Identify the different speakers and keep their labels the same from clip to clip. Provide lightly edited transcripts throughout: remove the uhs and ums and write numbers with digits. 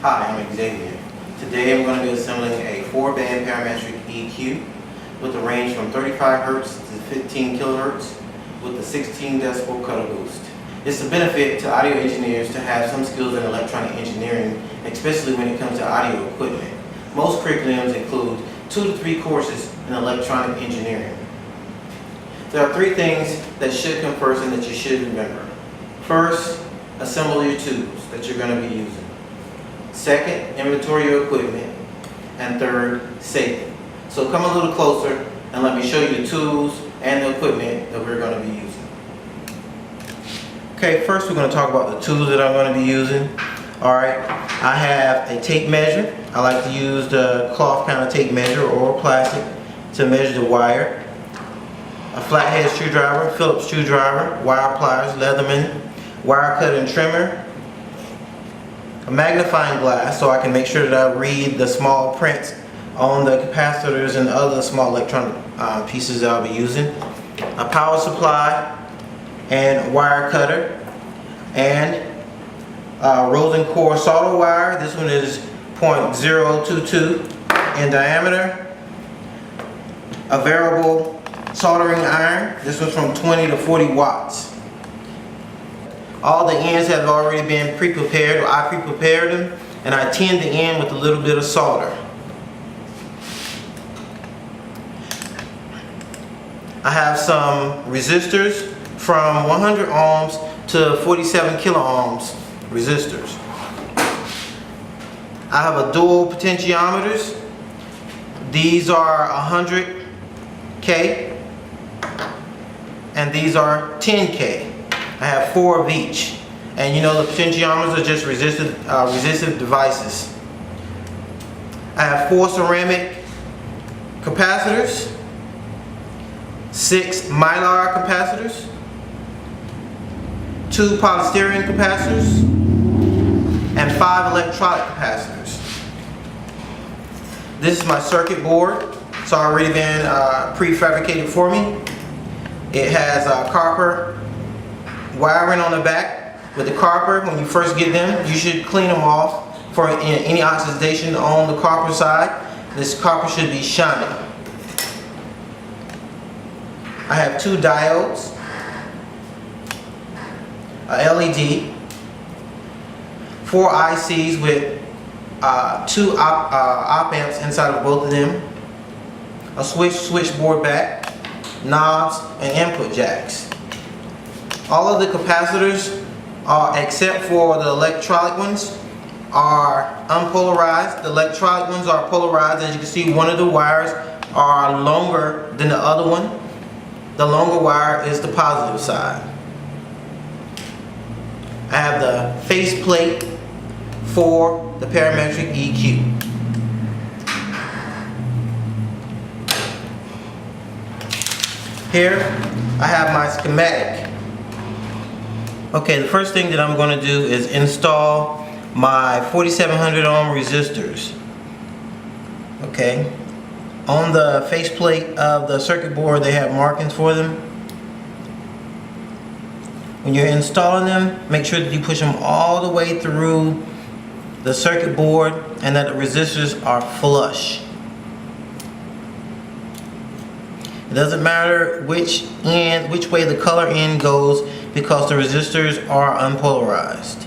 Speaker 1: Hi, I'm Xavier. Today I'm going to be assembling a 4-band parametric EQ with a range from 35 Hz to 15 kHz with a 16 decibel cutoff boost. It's a benefit to audio engineers to have some skills in electronic engineering, especially when it comes to audio equipment. Most curriculums include 2 to 3 courses in electronic engineering. There are 3 things that should come first and that you should remember. First, assemble your tools that you're going to be using. Second, inventory your equipment. And third, safety. So come a little closer and let me show you the tools and the equipment that we're going to be using. Okay, first we're going to talk about the tools that I'm going to be using. Alright, I have a tape measure. I like to use the cloth kind of tape measure or plastic to measure the wire. A flathead screwdriver, Phillips screwdriver, wire pliers, Leatherman, wire cut and trimmer, a magnifying glass so I can make sure that I read the small prints on the capacitors and other small electronic pieces that I'll be using, a power supply and wire cutter, and Rosencore solder wire. This one is 0.022 in diameter, a variable soldering iron. This one's from 20 to 40 watts. All the ends have already been pre-prepared, or I pre-prepared them, and I tin the end with a little bit of solder. I have some resistors from 100 ohms to 47 kilo ohms resistors. I have a dual potentiometers. These are 100K and these are 10K. I have 4 of each, and you know the potentiometers are just resistive devices. I have 4 ceramic capacitors, 6 mylar capacitors, 2 polystyrene capacitors, and 5 electrolyte capacitors. This is my circuit board. It's already been prefabricated for me. It has copper wiring on the back. With the copper, when you first get them, you should clean them off for any oxidation on the copper side. This copper should be shiny. I have 2 diodes, a LED, 4 ICs with 2 op amps inside of both of them, a switchboard back, knobs, and input jacks. All of the capacitors, except for the electrolyte ones, are unpolarized. The electrolyte ones are polarized. As you can see, one of the wires are longer than the other one. The longer wire is the positive side. I have the faceplate for the parametric EQ. Here I have my schematic. Okay, the first thing that I'm going to do is install my 4700 ohm resistors. Okay, on the faceplate of the circuit board they have markings for them. When you're installing them, make sure that you push them all the way through the circuit board and that the resistors are flush. It doesn't matter which way the color end goes, because the resistors are unpolarized.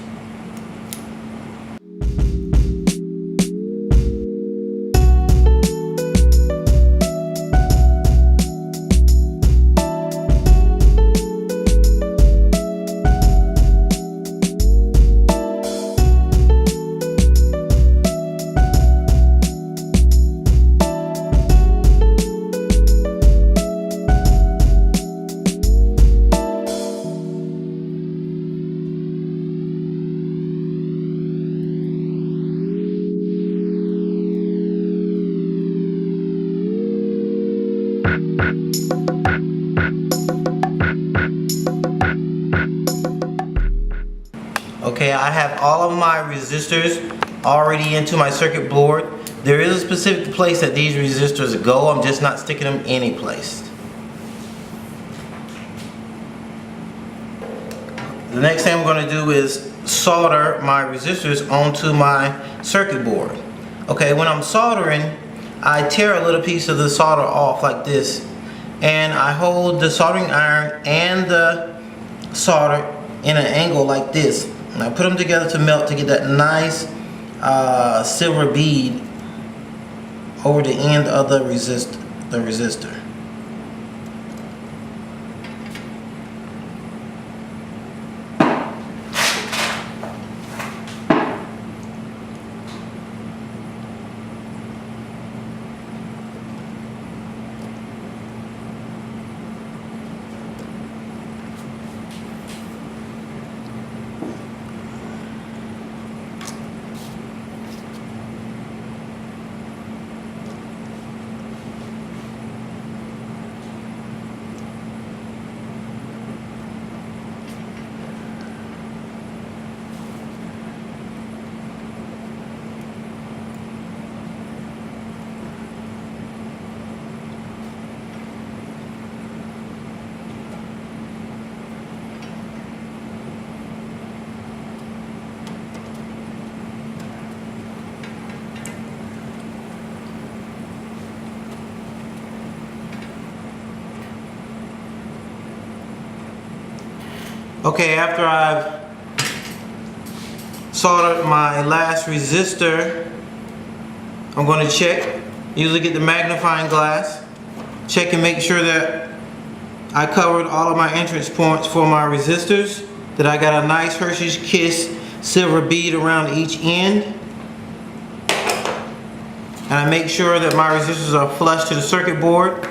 Speaker 1: Okay, I have all of my resistors already into my circuit board. There is a specific place that these resistors go. I'm just not sticking them any place. The next thing I'm going to do is solder my resistors onto my circuit board. Okay, when I'm soldering, I tear a little piece of the solder off like this, and I hold the soldering iron and the solder in an angle like this, and I put them together to melt to get that nice silver bead over the end of the resistor. Okay, after I've soldered my last resistor, I'm going to check. Usually get the magnifying glass, check and make sure that I covered all of my entrance points for my resistors, that I got a nice Hershey's Kiss silver bead around each end, and I make sure that my resistors are flush to the circuit board.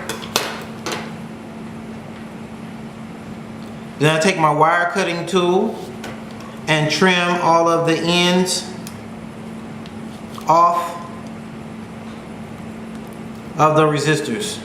Speaker 1: Then I take my wire cutting tool and trim all of the ends off of the resistors.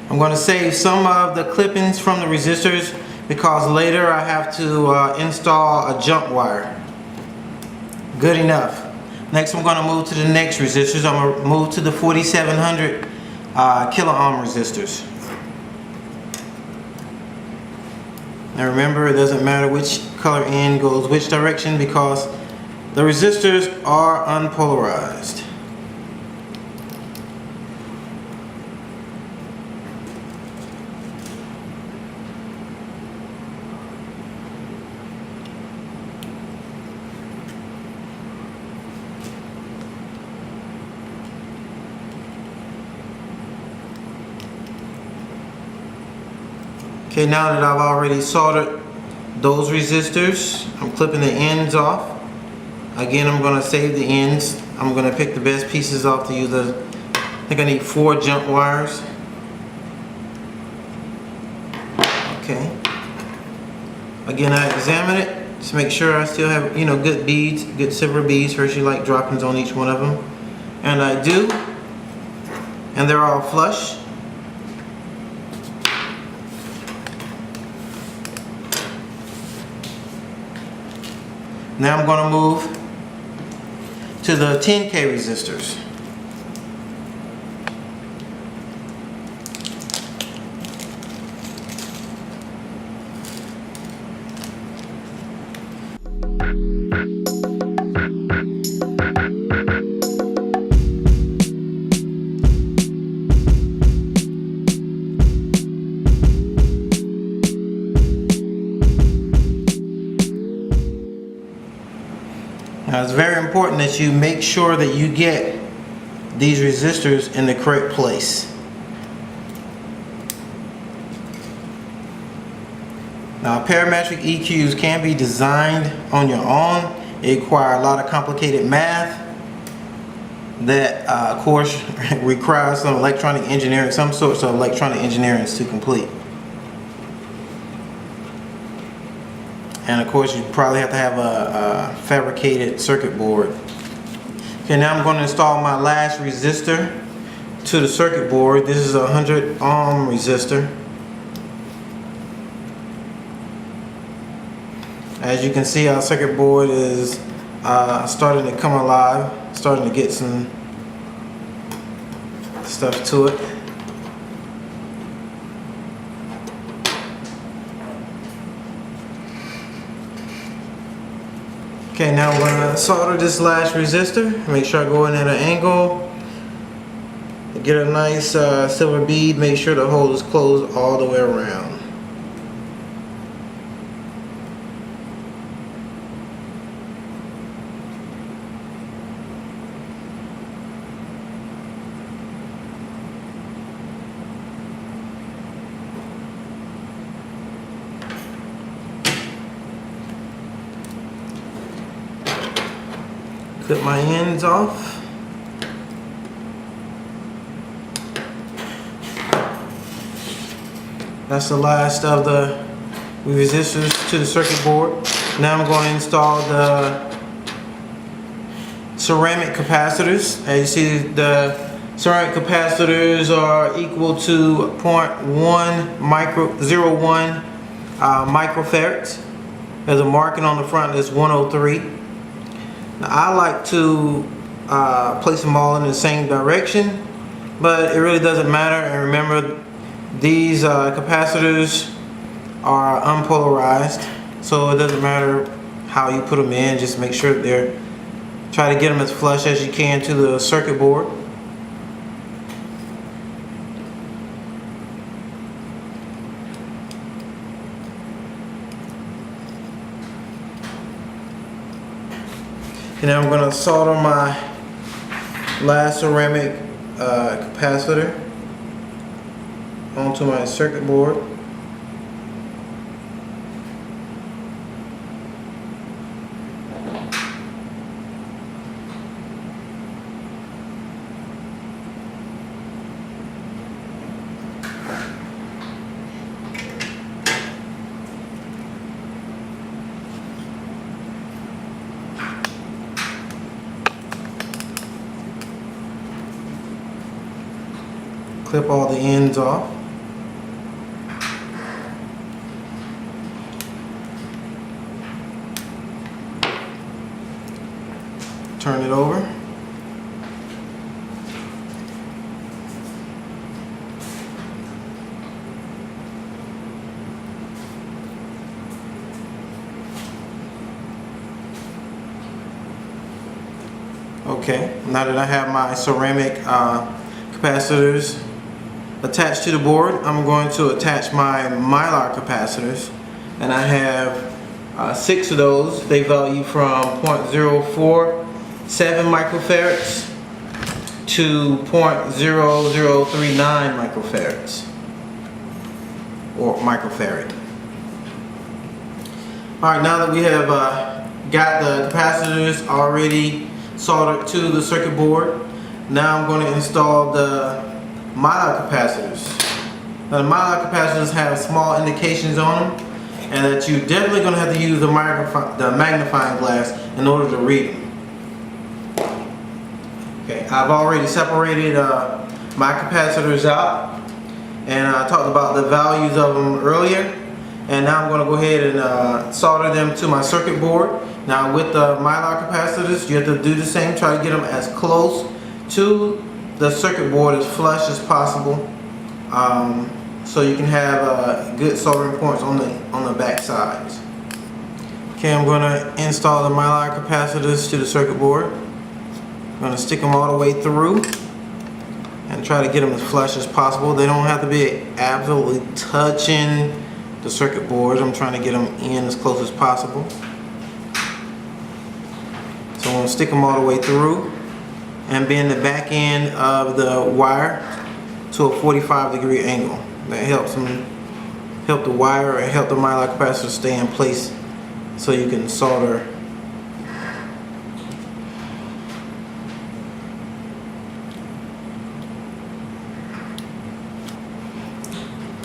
Speaker 1: I'm going to save some of the clippings from the resistors because later I have to install a jump wire. Good enough. Next I'm going to move to the next resistors. I'm going to move to the 4700 kilo ohm resistors. Now remember, it doesn't matter which color end goes which direction because the resistors are unpolarized. Okay, now that I've already soldered those resistors, I'm clipping the ends off. Again, I'm going to save the ends. I'm going to pick the best pieces off to use. I think I need 4 jump wires. Okay. Again, I examine it to make sure I still have, good beads, good silver beads, Hershey-like droppings on each one of them. And I do. And they're all flush. Now I'm going to move to the 10K resistors. Now it's very important that you make sure that you get these resistors in the correct place. Now parametric EQs can be designed on your own. They require a lot of complicated math that of course requires some electronic engineering, some sorts of electronic engineering to complete. And of course you probably have to have a fabricated circuit board. Okay, now I'm going to install my last resistor to the circuit board. This is a 100 ohm resistor. As you can see, our circuit board is starting to come alive, starting to get some stuff to it. Okay, now I'm going to solder this last resistor. Make sure I go in at an angle. Get a nice silver bead. Make sure the hole is closed all the way around. Clip my ends off. That's the last of the resistors to the circuit board. Now I'm going to install the ceramic capacitors. As you see, the ceramic capacitors are equal to 0.01 microfarads. There's a marking on the front that's 103. Now, I like to place them all in the same direction, but it really doesn't matter. And remember, these capacitors are unpolarized, so it doesn't matter how you put them in. Just make sure try to get them as flush as you can to the circuit board. And now I'm going to solder my last ceramic capacitor onto my circuit board. Clip all the ends off. Turn it over. Okay, now that I have my ceramic capacitors attached to the board, I'm going to attach my Mylar capacitors, and I have 6 of those. They value from 0.047 microfarads to 0.0039 microfarads or microfarad. Alright, now that we have got the capacitors already soldered to the circuit board, now I'm going to install the Mylar capacitors. Now the Mylar capacitors have small indications on them, and that you're definitely going to have to use the magnifying glass in order to read them. Okay, I've already separated my capacitors out, and I talked about the values of them earlier, and now I'm going to go ahead and solder them to my circuit board. Now with the Mylar capacitors, you have to do the same. Try to get them as close to the circuit board as flush as possible, so you can have good soldering points on the back sides. Okay, I'm going to install the Mylar capacitors to the circuit board. I'm going to stick them all the way through and try to get them as flush as possible. They don't have to be absolutely touching the circuit board. I'm trying to get them in as close as possible. So I'm going to stick them all the way through and bend the back end of the wire to a 45-degree angle. That help the wire and help the Mylar capacitor stay in place so you can solder.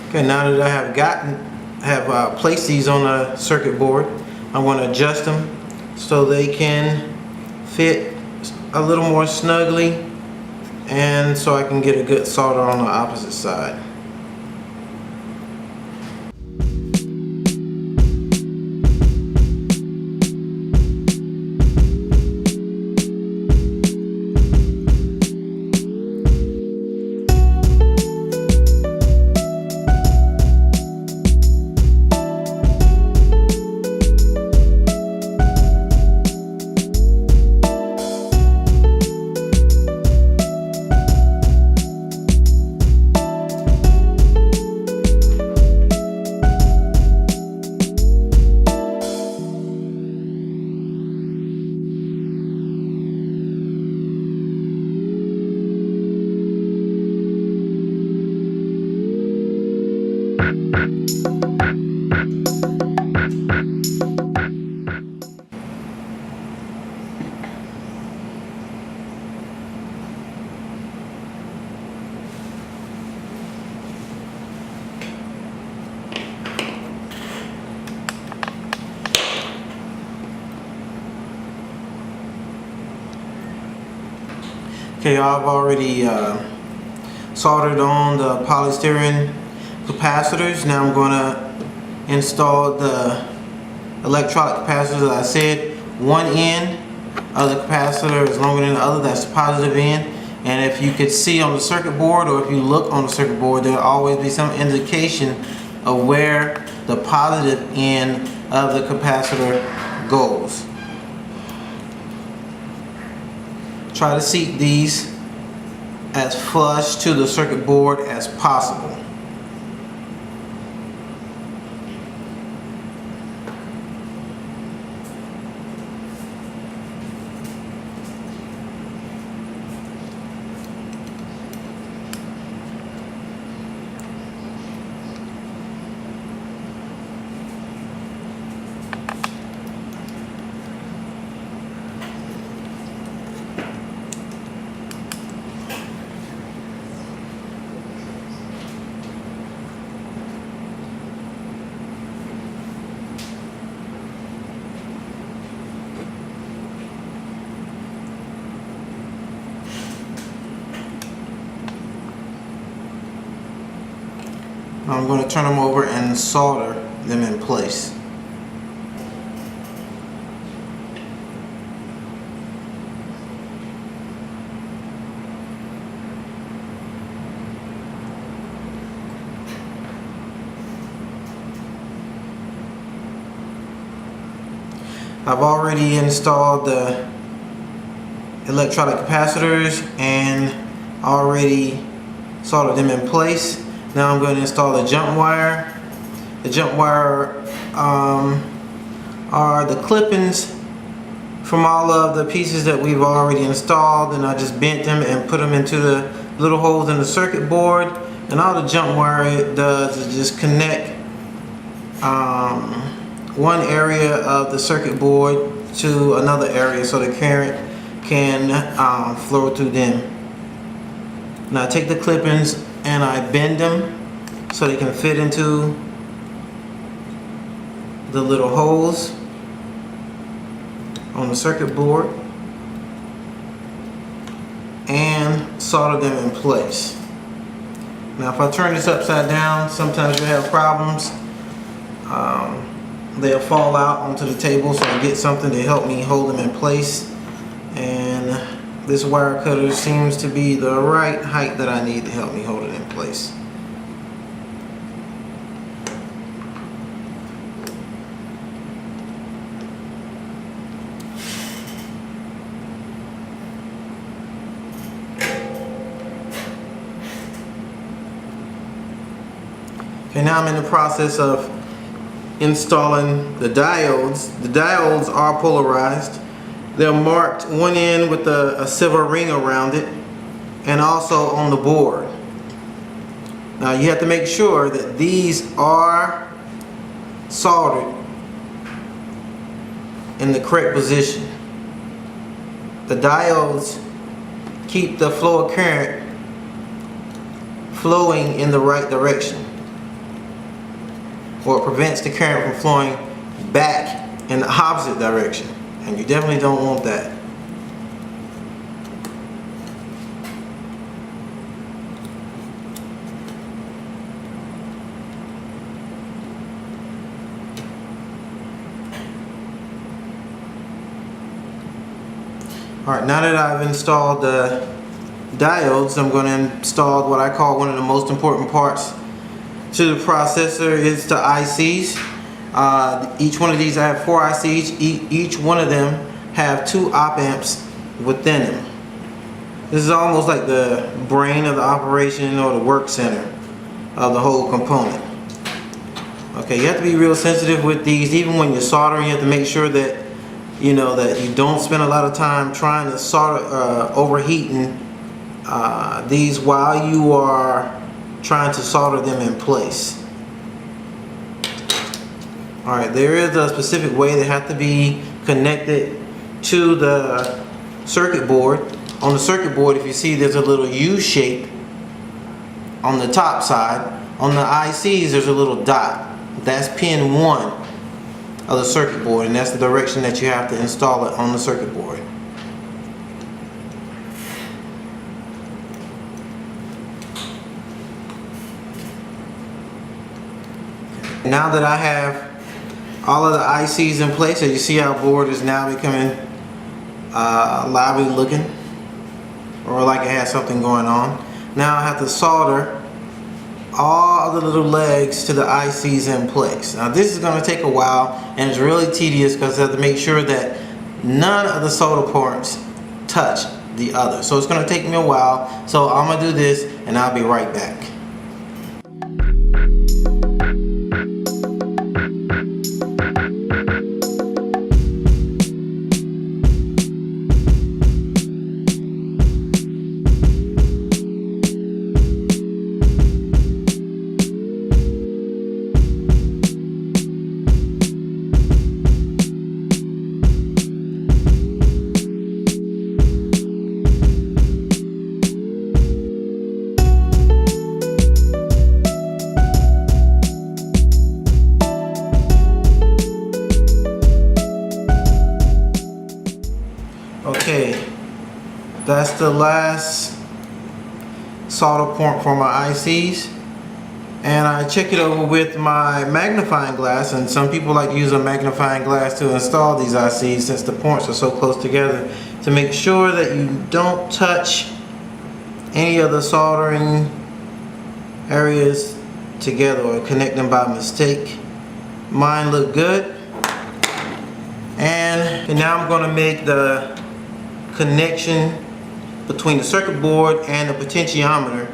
Speaker 1: Okay, now that I have placed these on the circuit board, I'm going to adjust them so they can fit a little more snugly, and so I can get a good solder on the opposite side. Okay, I've already soldered on the polystyrene capacitors. Now I'm going to install the electrolyte capacitors. As I said, one end of the capacitor is longer than the other. That's the positive end. And if you could see on the circuit board, or if you look on the circuit board, there'll always be some indication of where the positive end of the capacitor goes. Try to seat these as flush to the circuit board as possible. I'm going to turn them over and solder them in place. I've already installed the electrolyte capacitors and already soldered them in place. Now I'm going to install the jump wire. The jump wire are the clippings from all of the pieces that we've already installed, and I just bent them and put them into the little holes in the circuit board. And all the jump wire it does is just connect one area of the circuit board to another area so the current can flow through them. Now I take the clippings and I bend them so they can fit into the little holes on the circuit board and solder them in place. Now if I turn this upside down, sometimes you'll have problems. They'll fall out onto the table, so I get something to help me hold them in place. And this wire cutter seems to be the right height that I need to help me hold it in place. Okay, now I'm in the process of installing the diodes. The diodes are polarized. They're marked one end with a silver ring around it, and also on the board. Now you have to make sure that these are soldered in the correct position. The diodes keep the flow of current flowing in the right direction, or it prevents the current from flowing back in the opposite direction, and you definitely don't want that. Alright, now that I've installed the diodes, I'm going to install what I call one of the most important parts to the processor. Is the ICs. Each one of these, I have 4 ICs. Each one of them have 2 op amps within them. This is almost like the brain of the operation, or the work center of the whole component. Okay, you have to be real sensitive with these. Even when you're soldering, you have to make sure that you don't spend a lot of time trying to solder, overheating these while you are trying to solder them in place. Alright, there is a specific way they have to be connected to the circuit board. On the circuit board, if you see, there's a little U shape on the top side. On the ICs, there's a little dot. That's pin 1 of the circuit board, and that's the direction that you have to install it on the circuit board. Now that I have all of the ICs in place, as you see, our board is now becoming lively looking, or like it has something going on. Now I have to solder all the little legs to the ICs in place. Now this is going to take a while, and it's really tedious because I have to make sure that none of the solder points touch the other. So it's going to take me a while. So I'm going to do this and I'll be right back. Okay, that's the last solder point for my ICs, and I check it over with my magnifying glass, and some people like to use a magnifying glass to install these ICs since the points are so close together, to make sure that you don't touch any of the soldering areas together or connect them by mistake. Mine look good, and now I'm going to make the connection between the circuit board and the potentiometer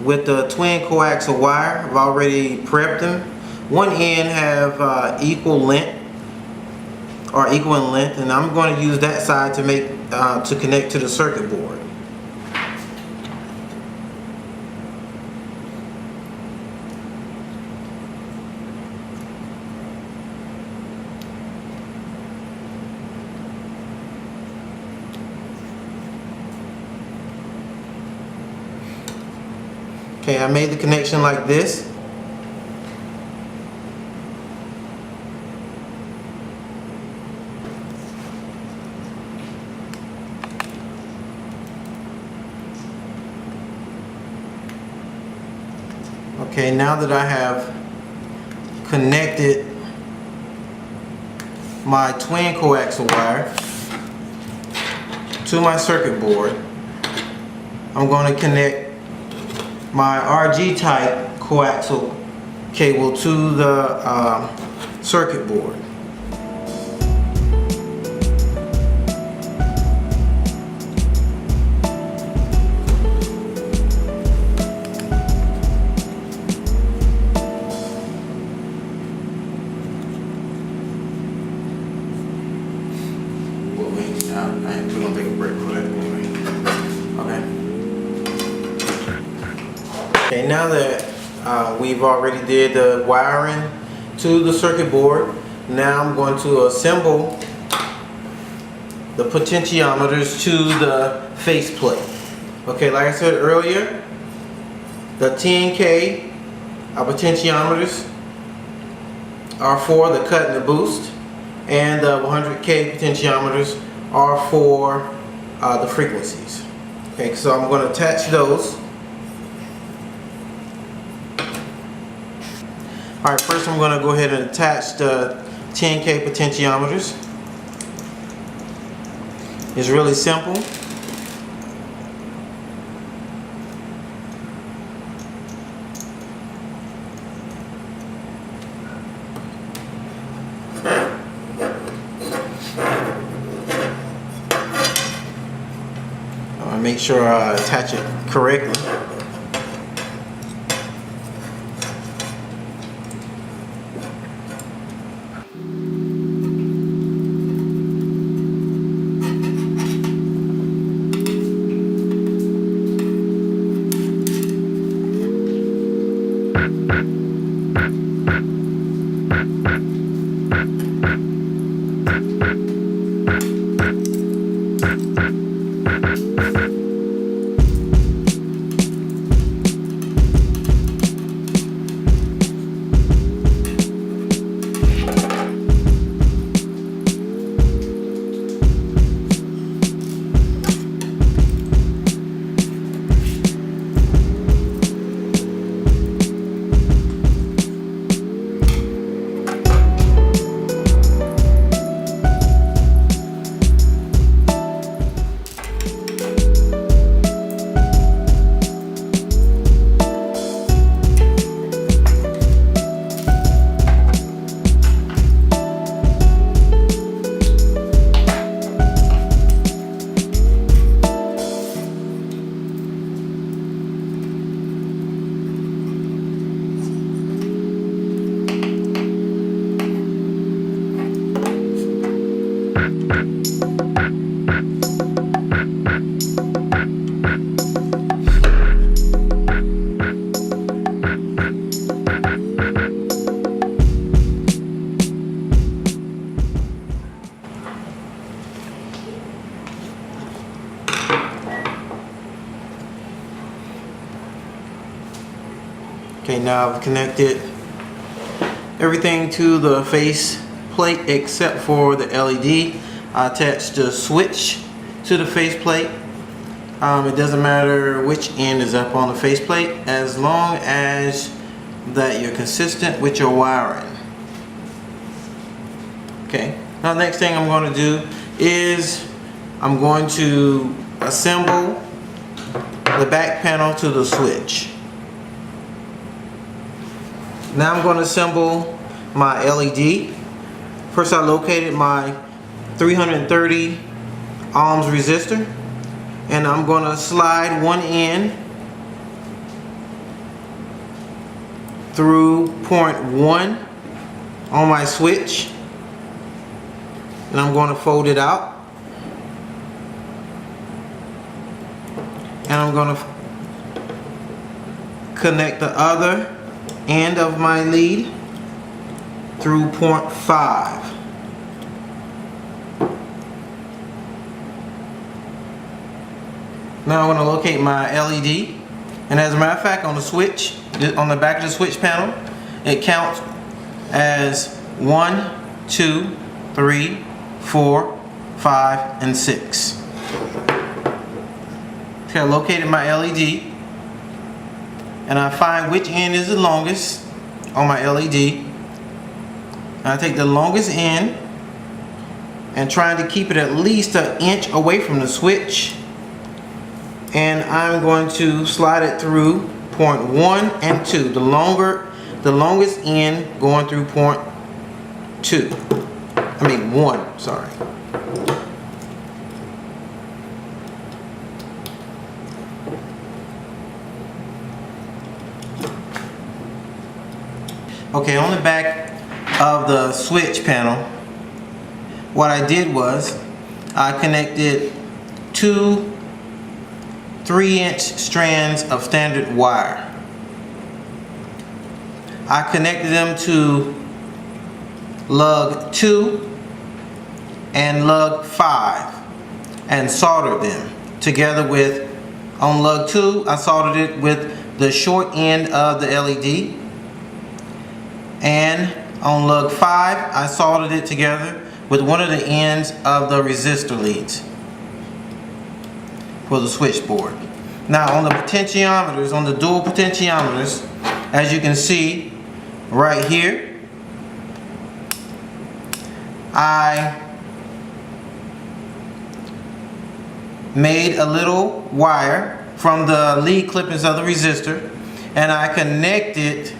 Speaker 1: with the twin coaxial wire. I've already prepped them. One end have equal length or equal in length, and I'm going to use that side to make to connect to the circuit board. Okay, I made the connection like this. Okay, now that I have connected my twin coaxial wire to my circuit board, I'm going to connect my RG type coaxial cable to the circuit board. We're gonna take a break for that anyway. Okay, now that we've already did the wiring to the circuit board, now I'm going to assemble the potentiometers to the faceplate. Okay, like I said earlier, the 10K potentiometers are for the cut and the boost, and the 100K potentiometers are for the frequencies. Okay, so I'm going to attach those. Alright, first I'm going to go ahead and attach the 10K potentiometers. It's really simple. I make sure I attach it correctly. Okay, now I've connected everything to the face plate except for the LED. I attached the switch to the face plate. It doesn't matter which end is up on the faceplate as long as that you're consistent with your wiring. Okay, now the next thing I'm going to do is I'm going to assemble the back panel to the switch. Now I'm going to assemble my LED. First I located my 330 ohms resistor, and I'm going to slide one end through point 1 on my switch, and I'm going to fold it out, and I'm going to connect the other end of my lead through point 5. Now I'm going to locate my LED, and as a matter of fact, on the switch, on the back of the switch panel, it counts as 1, 2, 3, 4, 5, and 6. Okay, I located my LED, and I find which end is the longest on my LED. And I take the longest end and trying to keep it at least an inch away from the switch, and I'm going to slide it through point 1 and 2. The longest end going through point 1, sorry. Okay, on the back of the switch panel, what I did was I connected two 3-inch strands of standard wire. I connected them to lug 2 and lug 5 and soldered them together with, on lug 2 I soldered it with the short end of the LED, and on lug 5 I soldered it together with one of the ends of the resistor leads for the switchboard. Now on the potentiometers, on the dual potentiometers, as you can see right here, I made a little wire from the lead clippings of the resistor, and I connected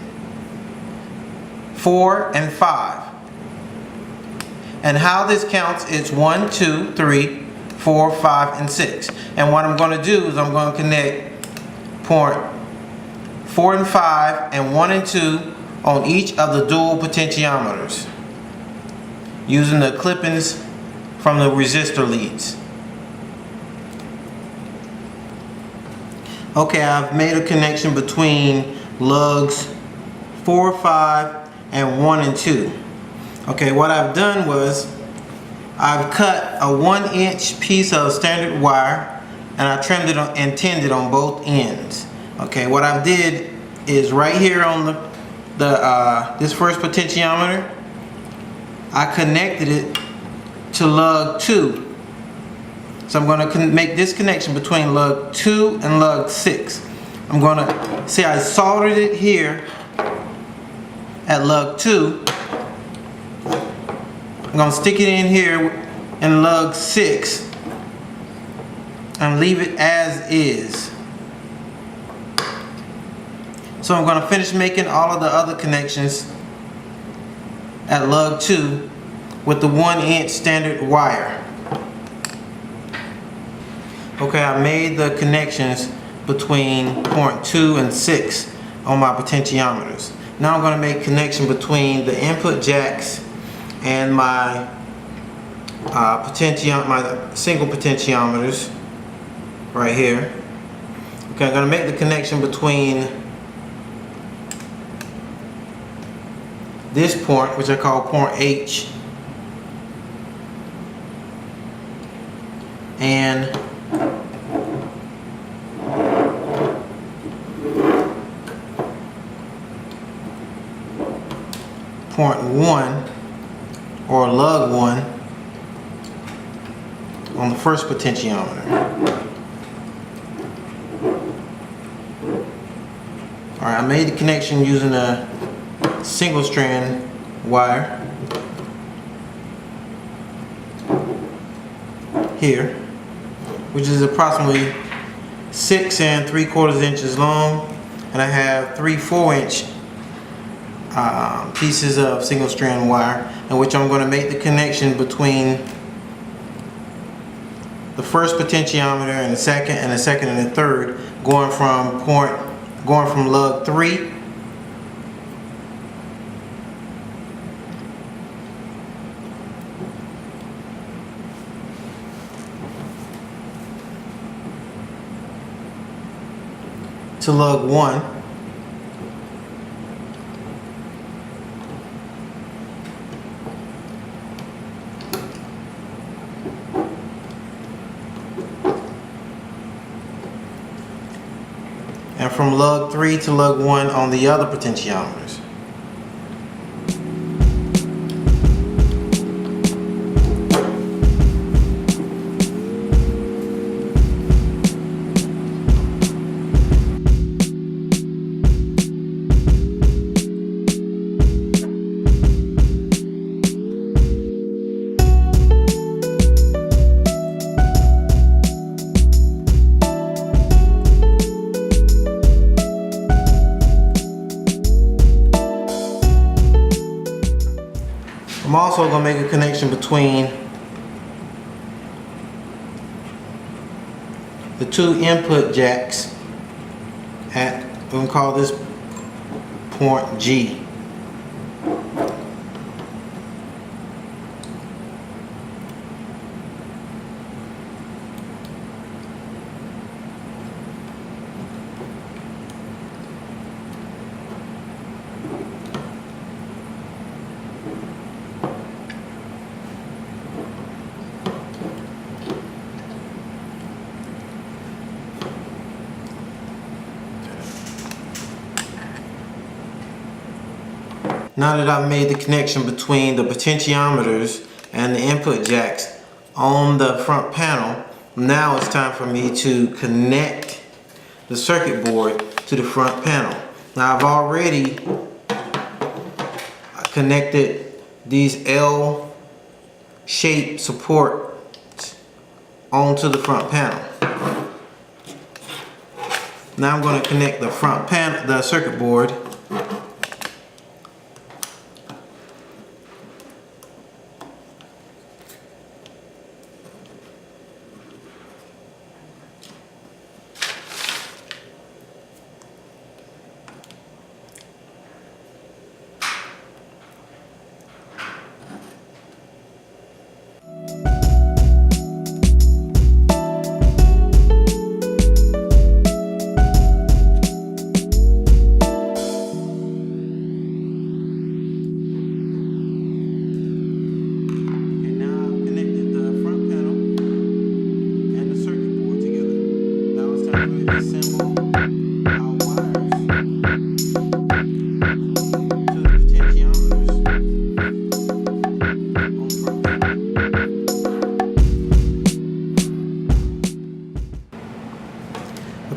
Speaker 1: 4 and 5. And how this counts is 1, 2, 3, 4, 5, and 6. And what I'm going to do is I'm going to connect point 4 and 5 and 1 and 2 on each of the dual potentiometers using the clippings from the resistor leads. Okay, I've made a connection between lugs 4, 5, and 1 and 2. Okay, what I've done was I've cut a 1-inch piece of standard wire, and I trimmed it and tinned it on both ends. Okay, what I did is right here on this first potentiometer, I connected it to lug 2. So I'm going to make this connection between lug 2 and lug 6. I'm going to see I soldered it here at lug 2. I'm going to stick it in here in lug 6 and leave it as is. So I'm going to finish making all of the other connections at lug 2 with the 1-inch standard wire. Okay, I made the connections between point 2 and 6 on my potentiometers. Now I'm going to make connection between the input jacks and my my single potentiometers right here. Okay, I'm going to make the connection between this point, which I call point H, and point 1 or lug 1 on the first potentiometer. Alright, I made the connection using a single strand wire here, which is approximately 6 3/4 inches long, and I have 3 4-inch pieces of single strand wire, in which I'm going to make the connection between the first potentiometer and the second, and the third, going from lug 3 to lug 1. And from lug 3 to lug 1 on the other potentiometers. I'm also going to make a connection between the 2 input jacks at, we're going to call this point G. Now that I've made the connection between the potentiometers and the input jacks on the front panel, now it's time for me to connect the circuit board to the front panel. Now I've already connected these L-shaped supports onto the front panel. Now I'm going to connect the front panel, the circuit board,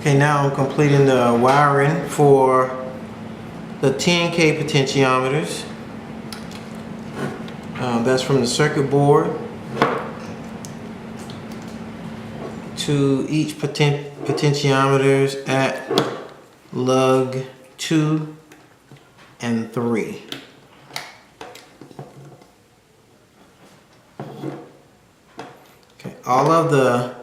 Speaker 1: Okay, now I'm completing the wiring for the 10K potentiometers. That's from the circuit board to each potentiometers at lug 2 and 3. Okay, all of the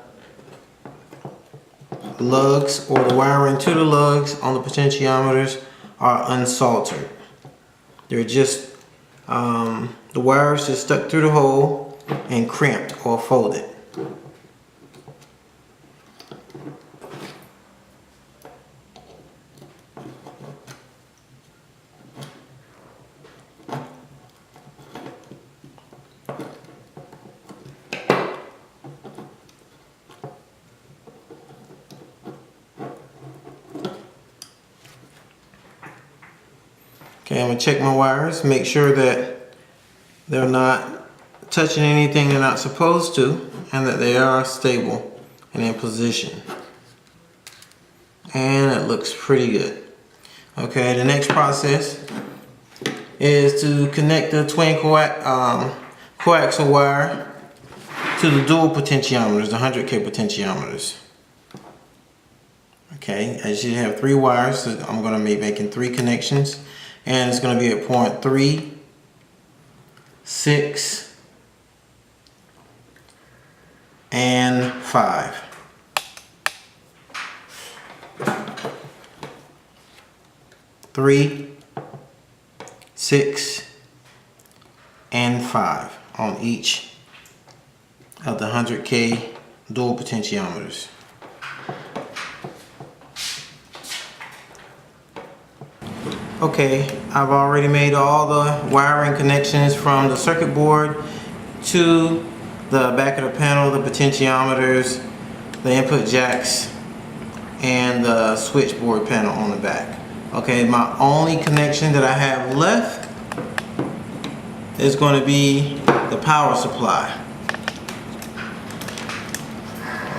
Speaker 1: lugs, or the wiring to the lugs on the potentiometers, are unsoldered. They're just the wires just stuck through the hole and crimped or folded. Okay, Okay, I'm gonna check my wires, make sure that they're not touching anything they're not supposed to, and that they are stable and in position. And it looks pretty good. Okay, the next process is to connect the twin coaxial wire to the dual potentiometers, the 100K potentiometers. Okay, as you have 3 wires, so I'm going to be making 3 connections, and it's going to be at point 3, 6, and 5. Three, 6, and 5 on each of the 100K dual potentiometers. Okay, I've already made all the wiring connections from the circuit board to the back of the panel, the potentiometers, the input jacks, and the switchboard panel on the back. Okay, my only connection that I have left is going to be the power supply.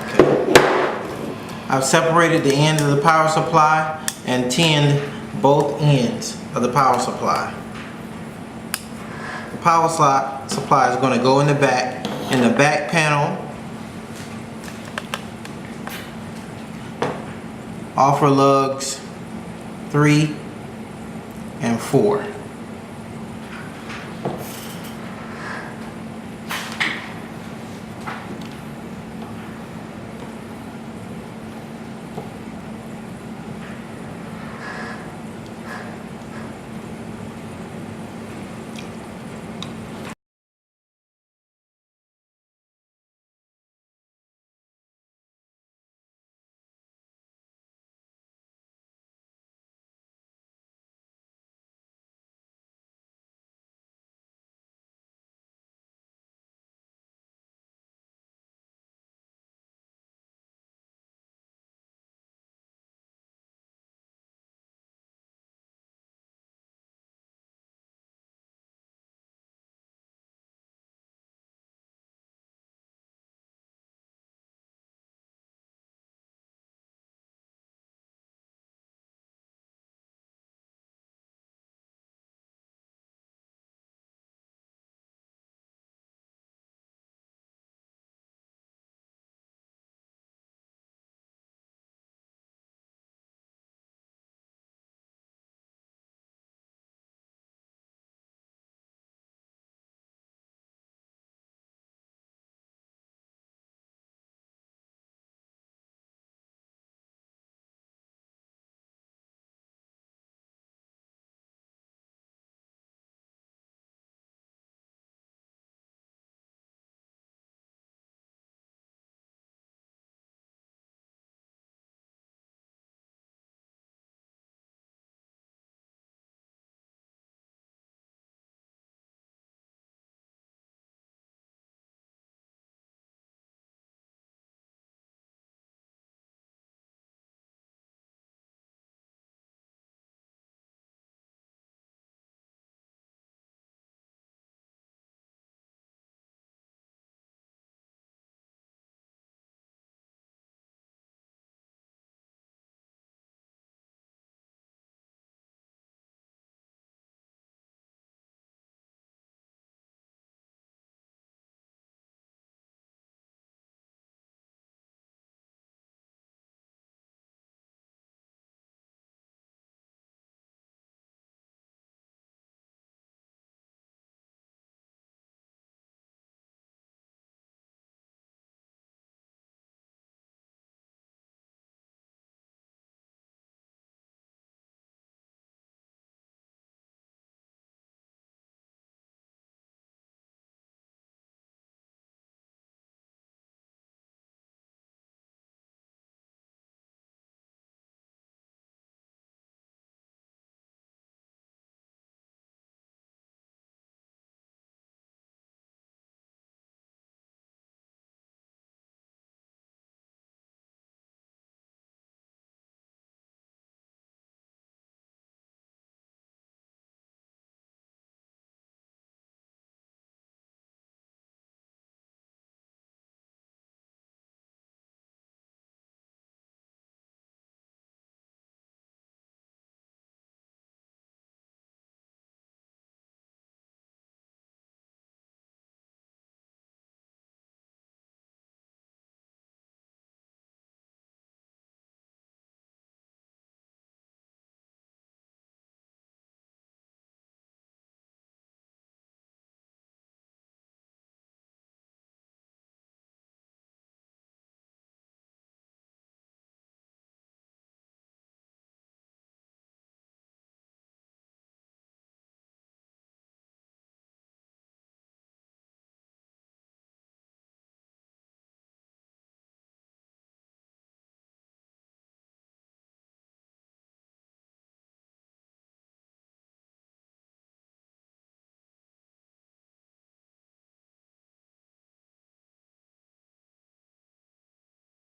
Speaker 1: Okay, I've separated the ends of the power supply and tinned both ends of the power supply. The power supply is going to go in the back panel. Offer lugs 3 and 4.